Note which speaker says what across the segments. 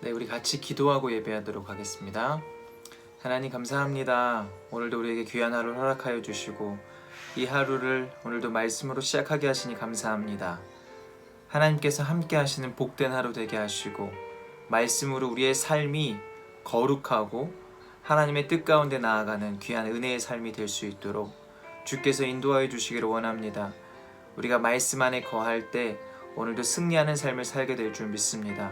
Speaker 1: 네, 우리 같이 기도하고 예배하도록 하겠습니다. 하나님 감사합니다. 오늘도 우리에게 귀한 하루를 허락하여 주시고 이 하루를 오늘도 말씀으로 시작하게 하시니 감사합니다. 하나님께서 함께 하시는 복된 하루 되게 하시고 말씀으로 우리의 삶이 거룩하고 하나님의 뜻 가운데 나아가는 귀한 은혜의 삶이 될 수 있도록 주께서 인도하여 주시기를 원합니다. 우리가 말씀 안에 거할 때 오늘도 승리하는 삶을 살게 될 줄 믿습니다.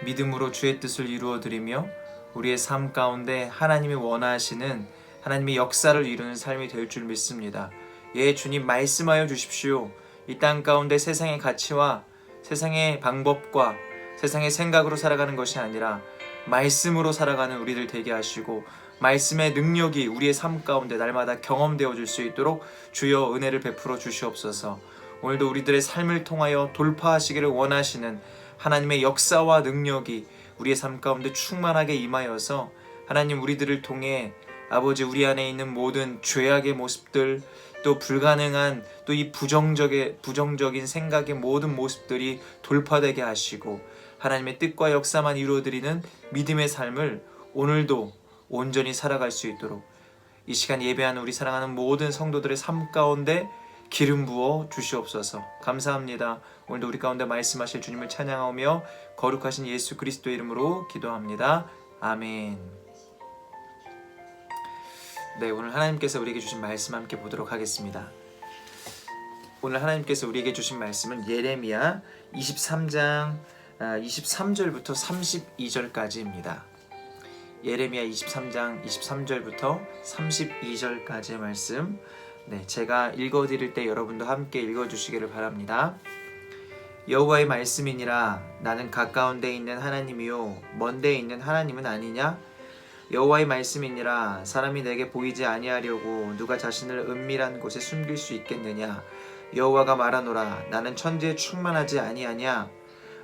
Speaker 1: 믿음으로 주의 뜻을 이루어드리며 우리의 삶 가운데 하나님이 원하시는 하나님의 역사를 이루는 삶이 될 줄 믿습니다. 예, 주님 말씀하여 주십시오. 이 땅 가운데 세상의 가치와 세상의 방법과 세상의 생각으로 살아가는 것이 아니라 말씀으로 살아가는 우리들 되게 하시고 말씀의 능력이 우리의 삶 가운데 날마다 경험되어 줄 수 있도록 주여 은혜를 베풀어 주시옵소서. 오늘도 우리들의 삶을 통하여 돌파하시기를 원하시는 하나님의 역사와 능력이 우리의 삶 가운데 충만하게 임하여서 하나님 우리들을 통해 아버지 우리 안에 있는 모든 죄악의 모습들 또 불가능한 또 이 부정적인 생각의 모든 모습들이 돌파되게 하시고 하나님의 뜻과 역사만 이루어드리는 믿음의 삶을 오늘도 온전히 살아갈 수 있도록 이 시간 예배하는 우리 사랑하는 모든 성도들의 삶 가운데 기름 부어 주시옵소서. 감사합니다. 오늘도 우리 가운데 말씀하실 주님을 찬양하며 거룩하신 예수 그리스도의 이름으로 기도합니다. 아멘. 네, 오늘 하나님께서 우리에게 주신 말씀 함께 보도록 하겠습니다. 오늘 하나님께서 우리에게 주신 말씀은 예레미야 23장 23절부터 32절까지입니다. 예레미야 23장 23절부터 32절까지의 말씀, 네, 제가 읽어드릴 때 여러분도 함께 읽어주시기를 바랍니다. 여호와의 말씀이니라. 나는 가까운 데 있는 하나님이요 먼 데 있는 하나님은 아니냐? 여호와의 말씀이니라. 사람이 내게 보이지 아니하려고 누가 자신을 은밀한 곳에 숨길 수 있겠느냐? 여호와가 말하노라. 나는 천지에 충만하지 아니하냐?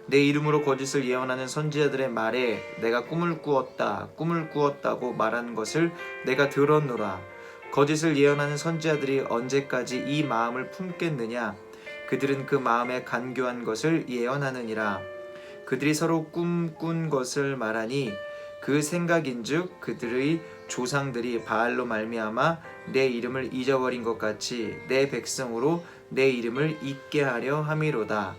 Speaker 1: 내 이름으로 거짓을 예언하는 선지자들의 말에 내가 꿈을 꾸었다고 말하는 것을 내가 들었노라. 거짓을 예언하는 선지자들이 언제까지 이 마음을 품겠느냐? 그들은 그 마음에 간교한 것을 예언하느니라. 그들이 서로 꿈꾼 것을 말하니 그 생각인즉 그들의 조상들이 바알로 말미암아 내 이름을 잊어버린 것 같이 내 백성으로 내 이름을 잊게 하려 함이로다.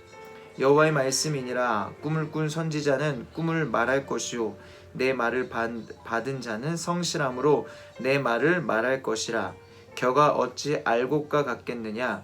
Speaker 1: 여호와의 말씀이니라. 꿈을 꾼 선지자는 꿈을 말할 것이요 내 말을 받은 자는 성실함으로 내 말을 말할 것이라. 겨가 어찌 알곡과 같겠느냐?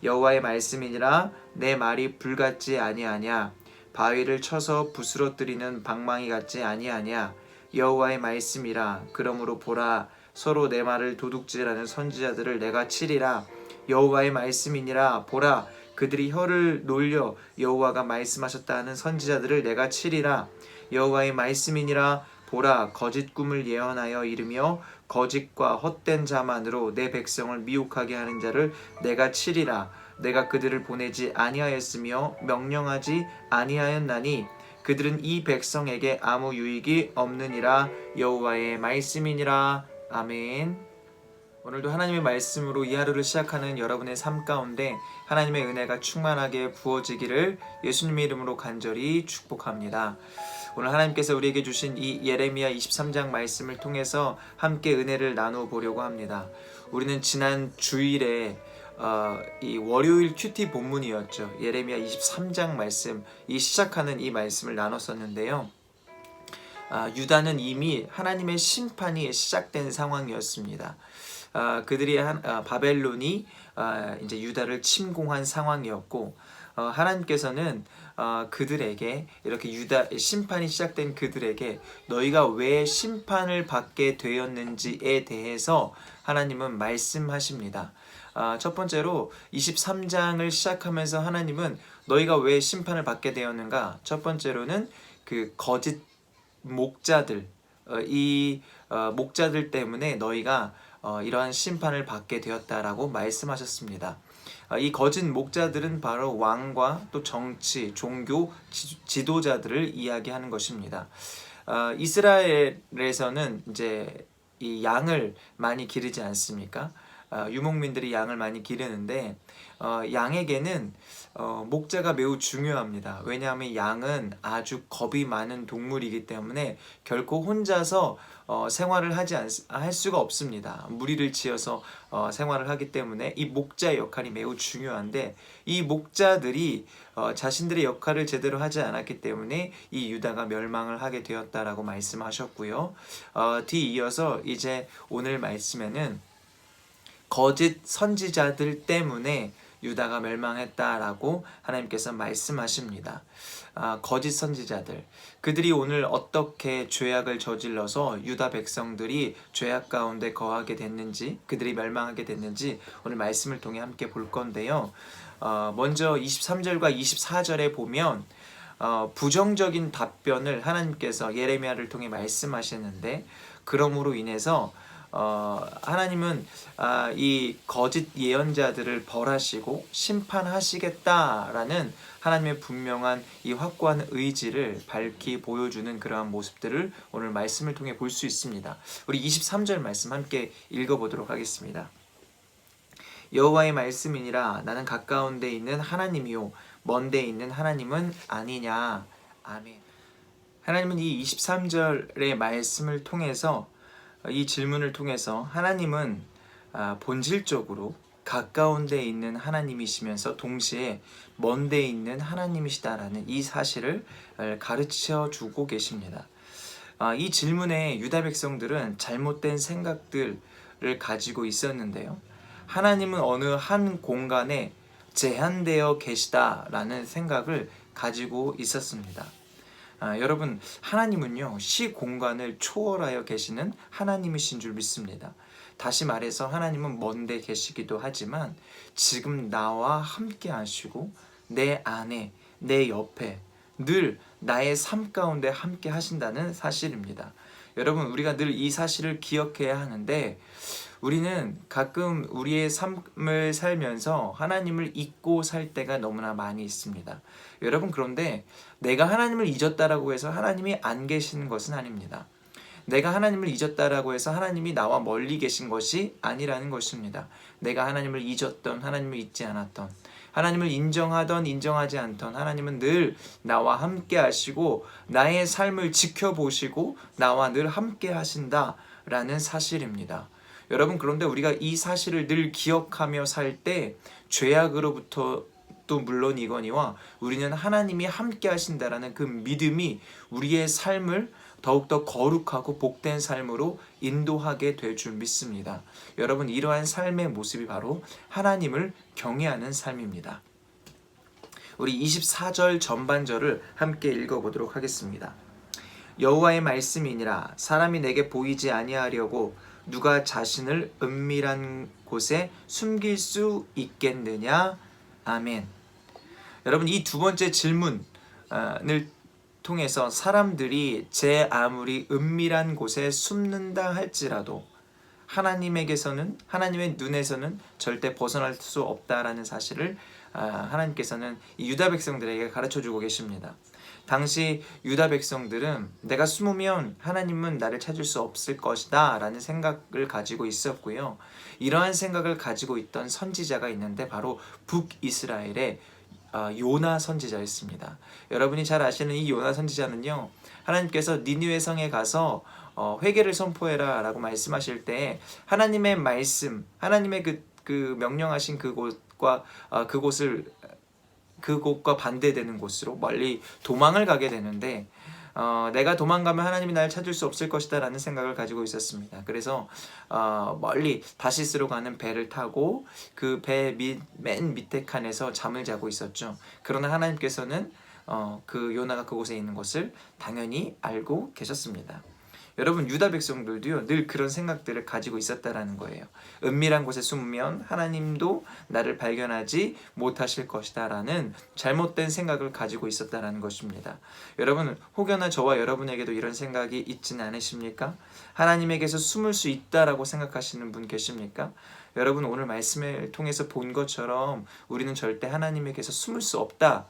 Speaker 1: 여호와의 말씀이니라. 내 말이 불같지 아니하냐? 바위를 쳐서 부스러뜨리는 방망이 같지 아니하냐? 여호와의 말씀이라. 그러므로 보라, 서로 내 말을 도둑질하는 선지자들을 내가 치리라. 여호와의 말씀이니라. 보라, 그들이 혀를 놀려 여호와가 말씀하셨다 하는 선지자들을 내가 치리라. 여호와의 말씀이니라. 보라, 거짓 꿈을 예언하여 이르며 거짓과 헛된 자만으로 내 백성을 미혹하게 하는 자를 내가 치리라. 내가 그들을 보내지 아니하였으며 명령하지 아니하였나니 그들은 이 백성에게 아무 유익이 없느니라. 여호와의 말씀이니라. 아멘. 오늘도 하나님의 말씀으로 이 하루를 시작하는 여러분의 삶 가운데 하나님의 은혜가 충만하게 부어지기를 예수님의 이름으로 간절히 축복합니다. 오늘 하나님께서 우리에게 주신 이 예레미야 23장 말씀을 통해서 함께 은혜를 나누어 보려고 합니다. 우리는 지난 주일에 이 월요일 큐티 본문이었죠. 예레미야 23장 말씀, 이 시작하는 이 말씀을 나눴었는데요. 유다는 이미 하나님의 심판이 시작된 상황이었습니다. 그들이 바벨론이 이제 유다를 침공한 상황이었고 하나님께서는 그들에게 이렇게 유다 심판이 시작된 그들에게 너희가 왜 심판을 받게 되었는지에 대해서 하나님은 말씀하십니다. 첫 번째로 23장을 시작하면서 하나님은 너희가 왜 심판을 받게 되었는가? 첫 번째로는 그 거짓 목자들, 이 목자들 때문에 너희가 이러한 심판을 받게 되었다라고 말씀하셨습니다. 이 거짓 목자들은 바로 왕과 또 정치, 종교 지도자들을 이야기하는 것입니다. 이스라엘에서는 이제 이 양을 많이 기르지 않습니까? 유목민들이 양을 많이 기르는데 양에게는 목자가 매우 중요합니다. 왜냐하면 양은 아주 겁이 많은 동물이기 때문에 결코 혼자서 생활을 할 수가 없습니다. 무리를 지어서 생활을 하기 때문에 이 목자의 역할이 매우 중요한데, 이 목자들이 자신들의 역할을 제대로 하지 않았기 때문에 이 유다가 멸망을 하게 되었다라고 말씀하셨고요. 뒤이어서 이제 오늘 말씀에는 거짓 선지자들 때문에 유다가 멸망했다라고 하나님께서 말씀하십니다. 거짓 선지자들, 그들이 오늘 어떻게 죄악을 저질러서 유다 백성들이 죄악 가운데 거하게 됐는지, 그들이 멸망하게 됐는지 오늘 말씀을 통해 함께 볼 건데요. 먼저 23절과 24절에 보면 부정적인 답변을 하나님께서 예레미야를 통해 말씀하시는데, 그러므로 인해서 하나님은 이 거짓 예언자들을 벌하시고 심판하시겠다라는 하나님의 분명한 이 확고한 의지를 밝히 보여주는 그러한 모습들을 오늘 말씀을 통해 볼 수 있습니다. 우리 23절 말씀 함께 읽어보도록 하겠습니다. 여호와의 말씀이니라. 나는 가까운 데 있는 하나님이요 먼 데 있는 하나님은 아니냐. 아멘. 하나님은 이 23절의 말씀을 통해서, 이 질문을 통해서 하나님은 본질적으로 가까운 데 있는 하나님이시면서 동시에 먼 데 있는 하나님이시다라는 이 사실을 가르쳐 주고 계십니다. 이 질문에 유다 백성들은 잘못된 생각들을 가지고 있었는데요. 하나님은 어느 한 공간에 제한되어 계시다라는 생각을 가지고 있었습니다. 여러분, 하나님은요 시공간을 초월하여 계시는 하나님이신 줄 믿습니다. 다시 말해서 하나님은 먼데 계시기도 하지만 지금 나와 함께 하시고 내 안에, 내 옆에, 늘 나의 삶 가운데 함께 하신다는 사실입니다. 여러분, 우리가 늘 이 사실을 기억해야 하는데, 우리는 가끔 우리의 삶을 살면서 하나님을 잊고 살 때가 너무나 많이 있습니다. 여러분, 그런데 내가 하나님을 잊었다라고 해서 하나님이 안 계시는 것은 아닙니다. 내가 하나님을 잊었다라고 해서 하나님이 나와 멀리 계신 것이 아니라는 것입니다. 내가 하나님을 잊었던, 하나님을 잊지 않았던, 하나님을 인정하던 인정하지 않던, 하나님은 늘 나와 함께 하시고 나의 삶을 지켜보시고 나와 늘 함께 하신다라는 사실입니다. 여러분, 그런데 우리가 이 사실을 늘 기억하며 살 때 죄악으로부터 또 물론이거니와 우리는 하나님이 함께 하신다라는 그 믿음이 우리의 삶을 더욱더 거룩하고 복된 삶으로 인도하게 될 줄 믿습니다. 여러분, 이러한 삶의 모습이 바로 하나님을 경외하는 삶입니다. 우리 24절 전반절을 함께 읽어보도록 하겠습니다. 여호와의 말씀이니라. 사람이 내게 보이지 아니하려고 누가 자신을 은밀한 곳에 숨길 수 있겠느냐. 아멘. 여러분, 이 두 번째 질문을 통해서 사람들이 제 아무리 은밀한 곳에 숨는다 할지라도 하나님에게서는, 하나님의 눈에서는 절대 벗어날 수 없다라는 사실을 하나님께서는 이 유다 백성들에게 가르쳐주고 계십니다. 당시 유다 백성들은 내가 숨으면 하나님은 나를 찾을 수 없을 것이다 라는 생각을 가지고 있었고요. 이러한 생각을 가지고 있던 선지자가 있는데 바로 북이스라엘의 요나 선지자였습니다. 여러분이 잘 아시는 이 요나 선지자는요, 하나님께서 니느웨 성에 가서 회개를 선포해라 라고 말씀하실 때 하나님의 말씀, 하나님의 그 명령하신 그곳과 그곳과 반대되는 곳으로 멀리 도망을 가게 되는데, 내가 도망가면 하나님이 나를 찾을 수 없을 것이다 라는 생각을 가지고 있었습니다. 그래서 멀리 다시스로 가는 배를 타고 그 배 맨 밑에 칸에서 잠을 자고 있었죠. 그러나 하나님께서는 그 요나가 그곳에 있는 것을 당연히 알고 계셨습니다. 여러분, 유다 백성들도요 늘 그런 생각들을 가지고 있었다라는 거예요. 은밀한 곳에 숨으면 하나님도 나를 발견하지 못하실 것이다 라는 잘못된 생각을 가지고 있었다라는 것입니다. 여러분, 혹여나 저와 여러분에게도 이런 생각이 있지는 않으십니까? 하나님에게서 숨을 수 있다라고 생각하시는 분 계십니까? 여러분, 오늘 말씀을 통해서 본 것처럼 우리는 절대 하나님에게서 숨을 수 없다,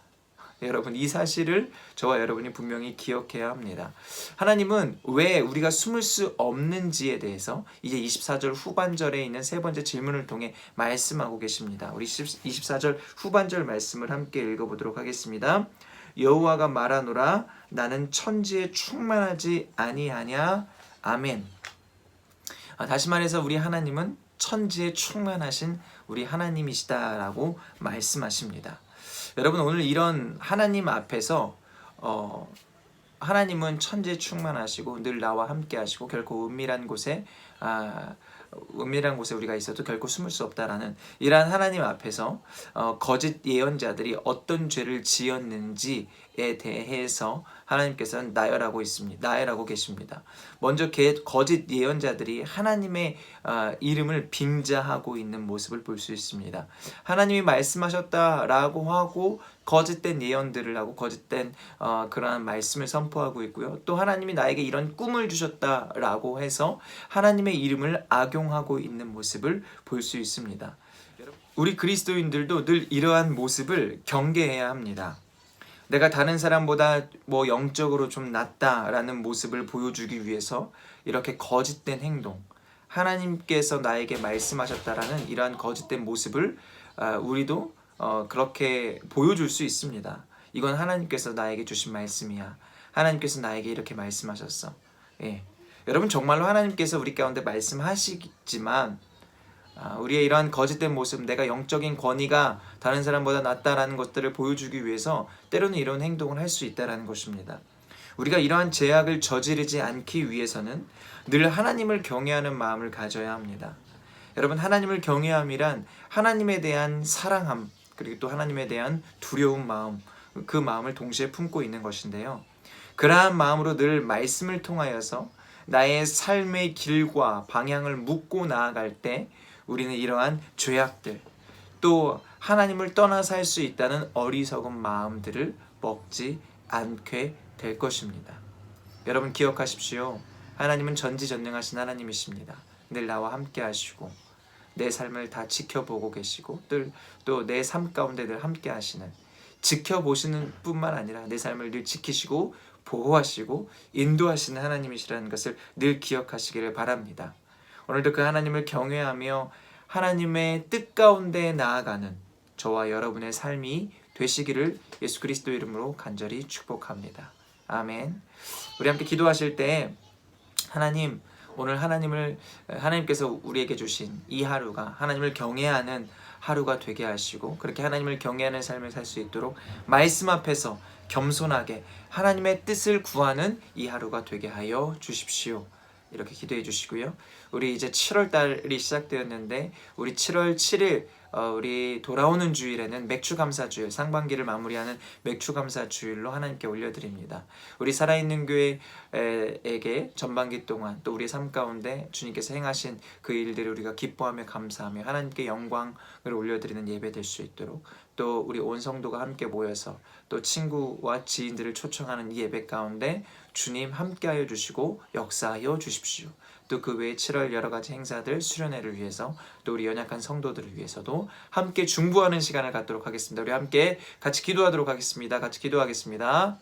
Speaker 1: 여러분, 이 사실을 저와 여러분이 분명히 기억해야 합니다. 하나님은 왜 우리가 숨을 수 없는지에 대해서 이제 24절 후반절에 있는 세 번째 질문을 통해 말씀하고 계십니다. 우리 24절 후반절 말씀을 함께 읽어보도록 하겠습니다. 여호와가 말하노라 나는 천지에 충만하지 아니하냐. 아멘. 다시 말해서 우리 하나님은 천지에 충만하신 우리 하나님이시다라고 말씀하십니다. 여러분, 오늘 이런 하나님 앞에서 하나님은 천지에 충만하시고 늘 나와 함께 하시고 결코 은밀한 곳에 우리가 있어도 결코 숨을 수 없다라는 이러한 하나님 앞에서 거짓 예언자들이 어떤 죄를 지었는지에 대해서 하나님께서는 나열하고 계십니다. 먼저 거짓 예언자들이 하나님의 이름을 빙자하고 있는 모습을 볼 수 있습니다. 하나님이 말씀하셨다라고 하고 거짓된 예언들을 하고 거짓된 그러한 말씀을 선포하고 있고요. 또 하나님이 나에게 이런 꿈을 주셨다라고 해서 하나님의 이름을 악용하고 있는 모습을 볼 수 있습니다. 우리 그리스도인들도 늘 이러한 모습을 경계해야 합니다. 내가 다른 사람보다 영적으로 좀 낫다라는 모습을 보여주기 위해서 이렇게 거짓된 행동, 하나님께서 나에게 말씀하셨다라는 이러한 거짓된 모습을 우리도 그렇게 보여줄 수 있습니다. 이건 하나님께서 나에게 주신 말씀이야. 하나님께서 나에게 이렇게 말씀하셨어. 여러분, 정말로 하나님께서 우리 가운데 말씀하시지만 우리의 이러한 거짓된 모습, 내가 영적인 권위가 다른 사람보다 낫다라는 것들을 보여주기 위해서 때로는 이런 행동을 할 수 있다는 것입니다. 우리가 이러한 죄악을 저지르지 않기 위해서는 늘 하나님을 경외하는 마음을 가져야 합니다. 여러분, 하나님을 경외함이란 하나님에 대한 사랑함, 그리고 또 하나님에 대한 두려운 마음, 그 마음을 동시에 품고 있는 것인데요. 그러한 마음으로 늘 말씀을 통하여서 나의 삶의 길과 방향을 묻고 나아갈 때 우리는 이러한 죄악들, 또 하나님을 떠나 살 수 있다는 어리석은 마음들을 먹지 않게 될 것입니다. 여러분, 기억하십시오. 하나님은 전지전능하신 하나님이십니다. 늘 나와 함께 하시고 내 삶을 다 지켜보고 계시고 또 내 삶 가운데 늘 함께 하시는, 지켜보시는 뿐만 아니라 내 삶을 늘 지키시고 보호하시고 인도하시는 하나님이시라는 것을 늘 기억하시기를 바랍니다. 오늘도 그 하나님을 경외하며 하나님의 뜻 가운데 나아가는 저와 여러분의 삶이 되시기를 예수 그리스도 이름으로 간절히 축복합니다. 아멘. 우리 함께 기도하실 때 오늘 하나님께서 우리에게 주신 이 하루가 하나님을 경외하는 하루가 되게 하시고, 그렇게 하나님을 경외하는 삶을 살 수 있도록 말씀 앞에서 겸손하게 하나님의 뜻을 구하는 이 하루가 되게 하여 주십시오. 이렇게 기도해 주시고요. 우리 이제 7월 달이 시작되었는데 우리 7월 7일 우리 돌아오는 주일에는 맥주감사주일, 상반기를 마무리하는 맥주감사주일로 하나님께 올려드립니다. 우리 살아있는 교회에게 전반기 동안 또 우리 삶 가운데 주님께서 행하신 그 일들을 우리가 기뻐하며 감사하며 하나님께 영광을 올려드리는 예배 될 수 있도록, 또 우리 온 성도가 함께 모여서 또 친구와 지인들을 초청하는 이 예배 가운데 주님 함께하여 주시고 역사하여 주십시오. 또 그 외에 7월 여러 가지 행사들, 수련회를 위해서, 또 우리 연약한 성도들을 위해서도 함께 중보하는 시간을 갖도록 하겠습니다. 우리 함께 같이 기도하도록 하겠습니다. 같이 기도하겠습니다.